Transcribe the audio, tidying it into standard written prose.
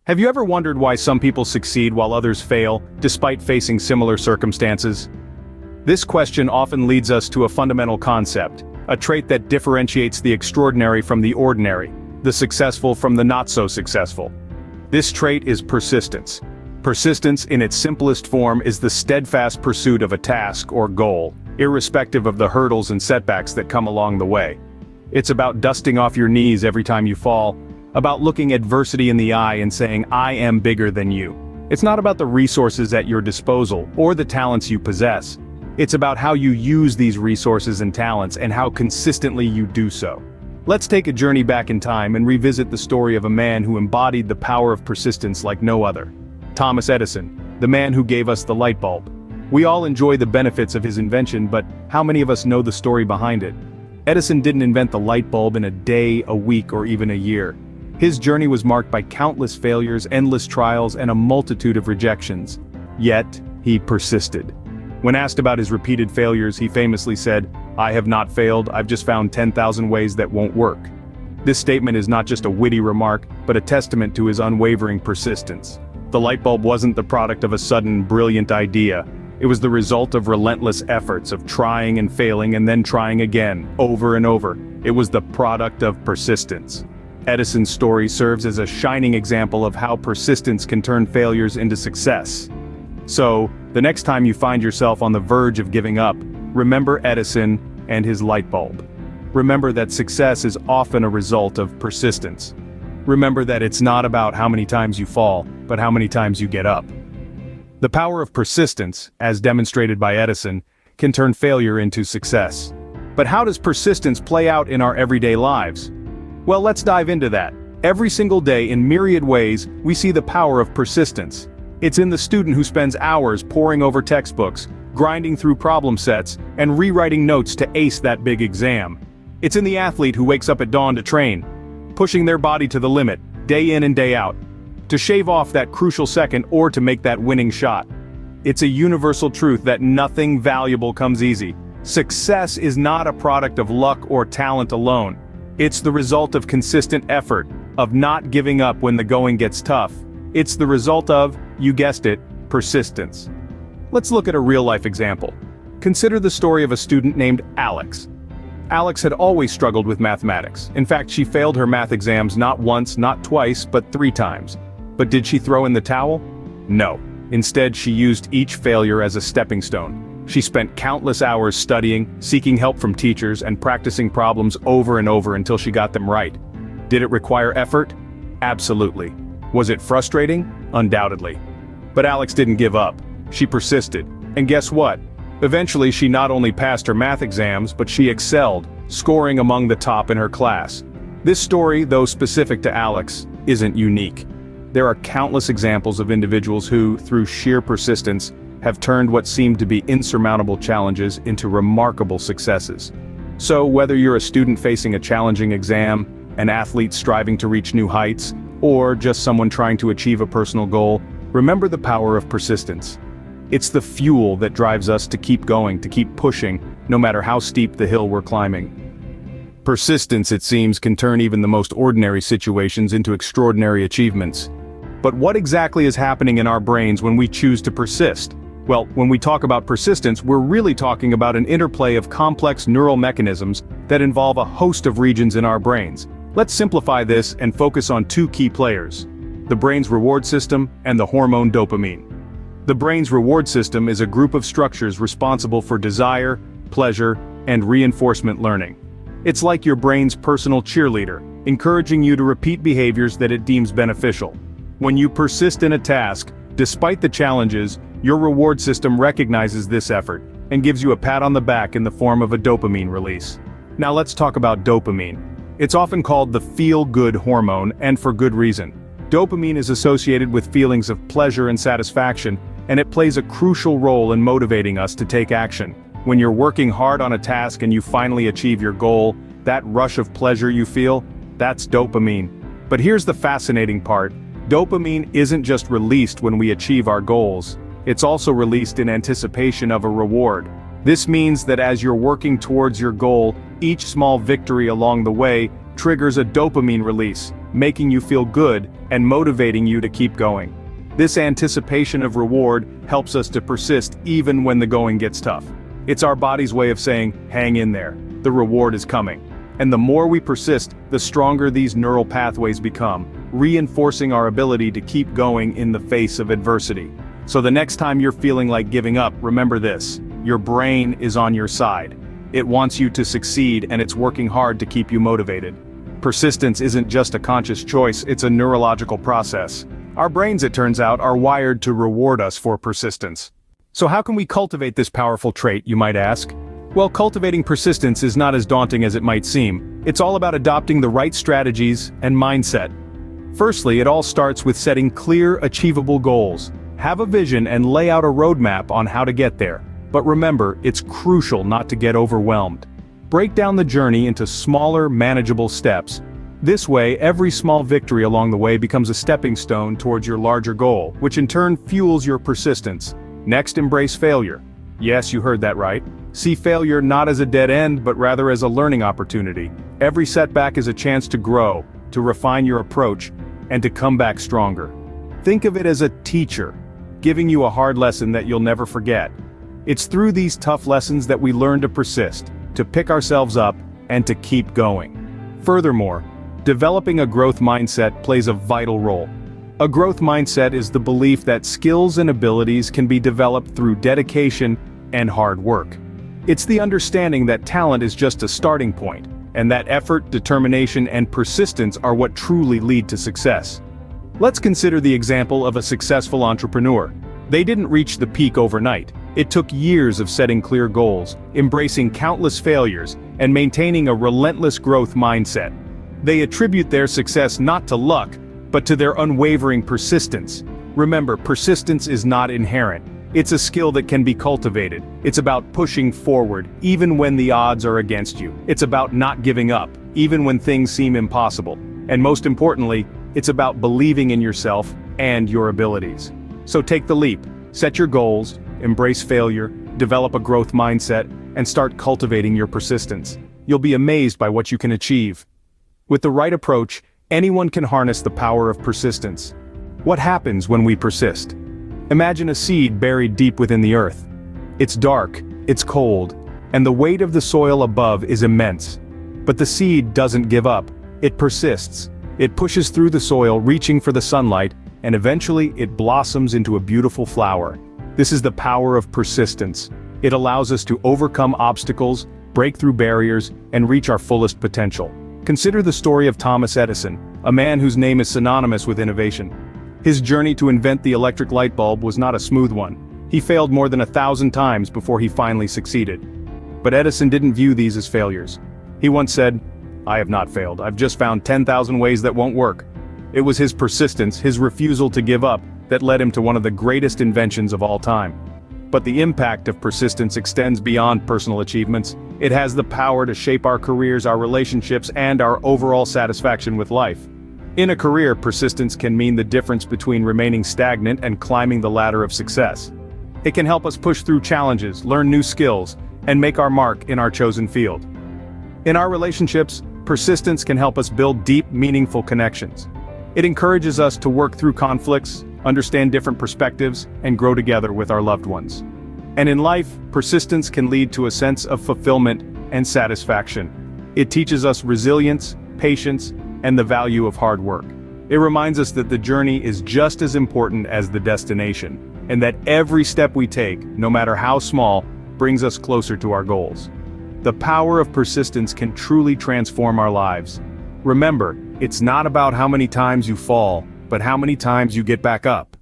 Have you ever wondered why some people succeed while others fail, despite facing similar circumstances? This question often leads us to a fundamental concept, a trait that differentiates the extraordinary from the ordinary, the successful from the not-so-successful. This trait is persistence. Persistence in its simplest form is the steadfast pursuit of a task or goal, irrespective of the hurdles and setbacks that come along the way. It's about dusting off your knees every time you fall, about looking adversity in the eye and saying, "I am bigger than you." It's not about the resources at your disposal or the talents you possess. It's about how you use these resources and talents and how consistently you do so. Let's take a journey back in time and revisit the story of a man who embodied the power of persistence like no other. Thomas Edison, the man who gave us the light bulb. We all enjoy the benefits of his invention, but how many of us know the story behind it? Edison didn't invent the light bulb in a day, a week, or even a year. His journey was marked by countless failures, endless trials, and a multitude of rejections. Yet, he persisted. When asked about his repeated failures, he famously said, "I have not failed, I've just found 10,000 ways that won't work." This statement is not just a witty remark, but a testament to his unwavering persistence. The light bulb wasn't the product of a sudden, brilliant idea. It was the result of relentless efforts, of trying and failing and then trying again, over and over. It was the product of persistence. Edison's story serves as a shining example of how persistence can turn failures into success. So, the next time you find yourself on the verge of giving up, remember Edison and his light bulb. Remember that success is often a result of persistence. Remember that it's not about how many times you fall, but how many times you get up. The power of persistence, as demonstrated by Edison, can turn failure into success. But how does persistence play out in our everyday lives? Well, let's dive into that. Every single day, in myriad ways, we see the power of persistence. It's in the student who spends hours poring over textbooks, grinding through problem sets, and rewriting notes to ace that big exam. It's in the athlete who wakes up at dawn to train, pushing their body to the limit, day in and day out, to shave off that crucial second or to make that winning shot. It's a universal truth that nothing valuable comes easy. Success is not a product of luck or talent alone. It's the result of consistent effort, of not giving up when the going gets tough. It's the result of, you guessed it, persistence. Let's look at a real-life example. Consider the story of a student named Alex. Alex had always struggled with mathematics. In fact, she failed her math exams not once, not twice, but 3 times. But did she throw in the towel? No. Instead, she used each failure as a stepping stone. She spent countless hours studying, seeking help from teachers, and practicing problems over and over until she got them right. Did it require effort? Absolutely. Was it frustrating? Undoubtedly. But Alex didn't give up. She persisted. And guess what? Eventually, she not only passed her math exams, but she excelled, scoring among the top in her class. This story, though specific to Alex, isn't unique. There are countless examples of individuals who, through sheer persistence, have turned what seemed to be insurmountable challenges into remarkable successes. So, whether you're a student facing a challenging exam, an athlete striving to reach new heights, or just someone trying to achieve a personal goal, remember the power of persistence. It's the fuel that drives us to keep going, to keep pushing, no matter how steep the hill we're climbing. Persistence, it seems, can turn even the most ordinary situations into extraordinary achievements. But what exactly is happening in our brains when we choose to persist? Well, when we talk about persistence, we're really talking about an interplay of complex neural mechanisms that involve a host of regions in our brains. Let's simplify this and focus on 2 key players: the brain's reward system and the hormone dopamine. The brain's reward system is a group of structures responsible for desire, pleasure, and reinforcement learning. It's like your brain's personal cheerleader, encouraging you to repeat behaviors that it deems beneficial. When you persist in a task, despite the challenges, your reward system recognizes this effort and gives you a pat on the back in the form of a dopamine release. Now let's talk about dopamine. It's often called the feel-good hormone, and for good reason. Dopamine is associated with feelings of pleasure and satisfaction, and it plays a crucial role in motivating us to take action. When you're working hard on a task and you finally achieve your goal, that rush of pleasure you feel, that's dopamine. But here's the fascinating part. Dopamine isn't just released when we achieve our goals. It's also released in anticipation of a reward. This means that as you're working towards your goal, each small victory along the way triggers a dopamine release, making you feel good and motivating you to keep going. This anticipation of reward helps us to persist even when the going gets tough. It's our body's way of saying, hang in there, the reward is coming. And the more we persist, the stronger these neural pathways become, reinforcing our ability to keep going in the face of adversity. So the next time you're feeling like giving up, remember this: your brain is on your side. It wants you to succeed, and it's working hard to keep you motivated. Persistence isn't just a conscious choice, it's a neurological process. Our brains, it turns out, are wired to reward us for persistence. So how can we cultivate this powerful trait, you might ask? Well, cultivating persistence is not as daunting as it might seem. It's all about adopting the right strategies and mindset. Firstly, it all starts with setting clear, achievable goals. Have a vision and lay out a roadmap on how to get there. But remember, it's crucial not to get overwhelmed. Break down the journey into smaller, manageable steps. This way, every small victory along the way becomes a stepping stone towards your larger goal, which in turn fuels your persistence. Next, embrace failure. Yes, you heard that right. See failure not as a dead end, but rather as a learning opportunity. Every setback is a chance to grow, to refine your approach, and to come back stronger. Think of it as a teacher, giving you a hard lesson that you'll never forget. It's through these tough lessons that we learn to persist, to pick ourselves up, and to keep going. Furthermore, developing a growth mindset plays a vital role. A growth mindset is the belief that skills and abilities can be developed through dedication and hard work. It's the understanding that talent is just a starting point, and that effort, determination, and persistence are what truly lead to success. Let's consider the example of a successful entrepreneur. They didn't reach the peak overnight. It took years of setting clear goals, embracing countless failures, and maintaining a relentless growth mindset. They attribute their success not to luck, but to their unwavering persistence. Remember, persistence is not inherent. It's a skill that can be cultivated. It's about pushing forward, even when the odds are against you. It's about not giving up, even when things seem impossible. And most importantly, it's about believing in yourself and your abilities. So take the leap, set your goals, embrace failure, develop a growth mindset, and start cultivating your persistence. You'll be amazed by what you can achieve. With the right approach, anyone can harness the power of persistence. What happens when we persist? Imagine a seed buried deep within the earth. It's dark, it's cold, and the weight of the soil above is immense. But the seed doesn't give up. It persists. It pushes through the soil, reaching for the sunlight, and eventually it blossoms into a beautiful flower. This is the power of persistence. It allows us to overcome obstacles, break through barriers, and reach our fullest potential. Consider the story of Thomas Edison, a man whose name is synonymous with innovation. His journey to invent the electric light bulb was not a smooth one. He failed more than 1,000 times before he finally succeeded. But Edison didn't view these as failures. He once said, "I have not failed, I've just found 10,000 ways that won't work." It was his persistence, his refusal to give up, that led him to one of the greatest inventions of all time. But the impact of persistence extends beyond personal achievements. It has the power to shape our careers, our relationships, and our overall satisfaction with life. In a career, persistence can mean the difference between remaining stagnant and climbing the ladder of success. It can help us push through challenges, learn new skills, and make our mark in our chosen field. In our relationships, persistence can help us build deep, meaningful connections. It encourages us to work through conflicts, understand different perspectives, and grow together with our loved ones. And in life, persistence can lead to a sense of fulfillment and satisfaction. It teaches us resilience, patience, and the value of hard work. It reminds us that the journey is just as important as the destination, and that every step we take, no matter how small, brings us closer to our goals. The power of persistence can truly transform our lives. Remember, it's not about how many times you fall, but how many times you get back up.